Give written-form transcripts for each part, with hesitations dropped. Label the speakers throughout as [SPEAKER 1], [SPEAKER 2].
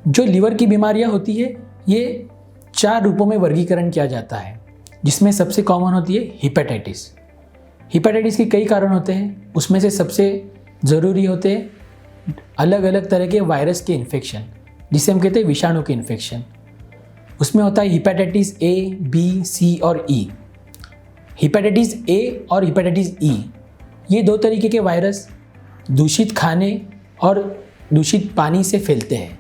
[SPEAKER 1] जो लीवर की बीमारियां होती है ये 4 रूपों में वर्गीकरण किया जाता है, जिसमें सबसे कॉमन होती है हिपेटाइटिस। हिपेटाइटिस के कई कारण होते हैं, उसमें से सबसे ज़रूरी होते हैं अलग अलग तरह के वायरस के इन्फेक्शन, जिसे हम कहते हैं विषाणु के इन्फेक्शन। उसमें होता है हिपेटाइटिस ए, बी, सी और ई। हिपेटाइटिस ए और हिपेटाइटिस ई ये 2 तरीके के वायरस दूषित खाने और दूषित पानी से फैलते हैं।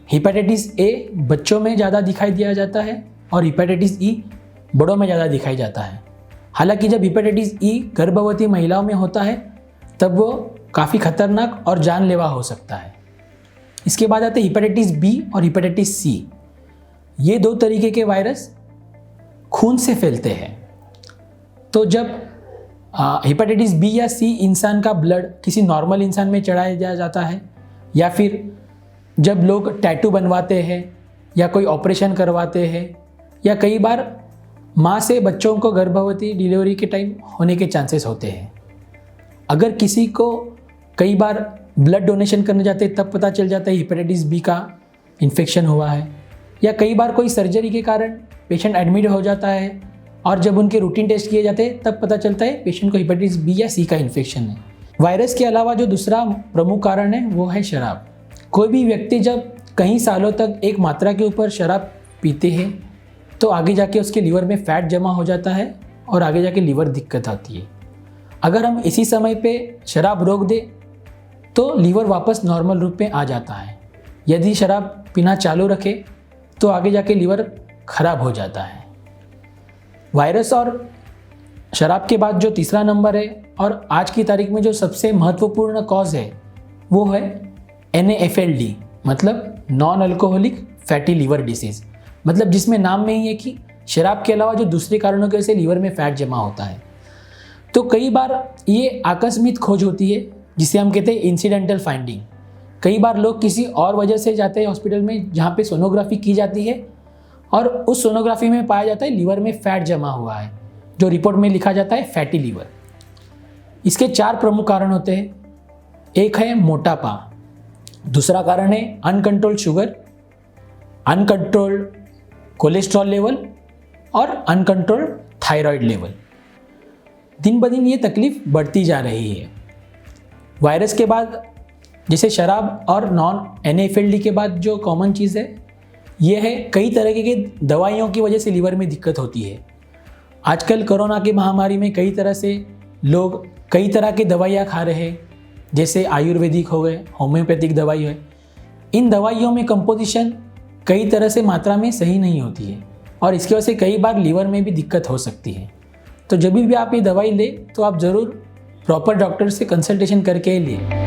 [SPEAKER 1] हिपेटाइटिस ए बच्चों में ज़्यादा दिखाई दिया जाता है और हिपेटाइटिस ई बड़ों में ज़्यादा दिखाई जाता है। हालांकि जब हिपेटाइटिस ई गर्भवती महिलाओं में होता है तब वो काफ़ी खतरनाक और जानलेवा हो सकता है। इसके बाद आते हैं हिपेटाइटिस बी और हिपेटाइटिस सी। ये 2 तरीके के वायरस खून से फैलते हैं। तो जब हिपेटाइटिस बी या सी इंसान का ब्लड किसी नॉर्मल इंसान में चढ़ाया जाता है, या फिर जब लोग टैटू बनवाते हैं या कोई ऑपरेशन करवाते हैं, या कई बार माँ से बच्चों को गर्भवती डिलीवरी के टाइम होने के चांसेस होते हैं। अगर किसी को कई बार ब्लड डोनेशन करने जाते हैं तब पता चल जाता है हिपेटाइटिस बी का इन्फेक्शन हुआ है, या कई बार कोई सर्जरी के कारण पेशेंट एडमिट हो जाता है और जब उनके रूटीन टेस्ट किए जाते हैं तब पता चलता है पेशेंट को हिपेटाइटिस बी या सी का इन्फेक्शन है। वायरस के अलावा जो दूसरा प्रमुख कारण है वो है शराब। कोई भी व्यक्ति जब कई सालों तक एक मात्रा के ऊपर शराब पीते हैं तो आगे जाके उसके लीवर में फैट जमा हो जाता है और आगे जाके लीवर दिक्कत आती है। अगर हम इसी समय पे शराब रोक दें तो लीवर वापस नॉर्मल रूप में आ जाता है। यदि शराब पीना चालू रखे तो आगे जाके लीवर खराब हो जाता है। वायरस और शराब के बाद जो तीसरा नंबर है और आज की तारीख में जो सबसे महत्वपूर्ण कॉज है वो है NAFLD, मतलब non alcoholic fatty liver disease. मतलब जिसमें नाम में ही है कि शराब के अलावा जो दूसरे कारणों की वजह से लीवर में फैट जमा होता है। तो कई बार ये आकस्मिक खोज होती है जिसे हम कहते हैं इंसिडेंटल फाइंडिंग। कई बार लोग किसी और वजह से जाते हैं हॉस्पिटल में जहाँ पे सोनोग्राफी की जाती है और उस सोनोग्राफी में पाया जाता है लीवर में फैट जमा हुआ है, जो रिपोर्ट में लिखा जाता है फैटी लीवर। इसके 4 प्रमुख कारण होते हैं। एक है मोटापा, दूसरा कारण है uncontrolled sugar, uncontrolled cholesterol level और अनकंट्रोल्ड थायराइड लेवल। दिन ब दिन ये तकलीफ बढ़ती जा रही है। वायरस के बाद जैसे शराब और नॉन NAFLD के बाद जो कॉमन चीज़ है ये है कई तरह की दवाइयों की वजह से लीवर में दिक्कत होती है। आजकल कोरोना की महामारी में कई तरह से लोग कई तरह की दवाइयाँ खा रहे हैं, जैसे आयुर्वेदिक हो गए, होम्योपैथिक दवाई है। इन दवाइयों में कंपोजिशन कई तरह से मात्रा में सही नहीं होती है और इसकी वजह से कई बार लीवर में भी दिक्कत हो सकती है। तो जब भी आप ये दवाई लें तो आप ज़रूर प्रॉपर डॉक्टर से कंसल्टेशन करके लें।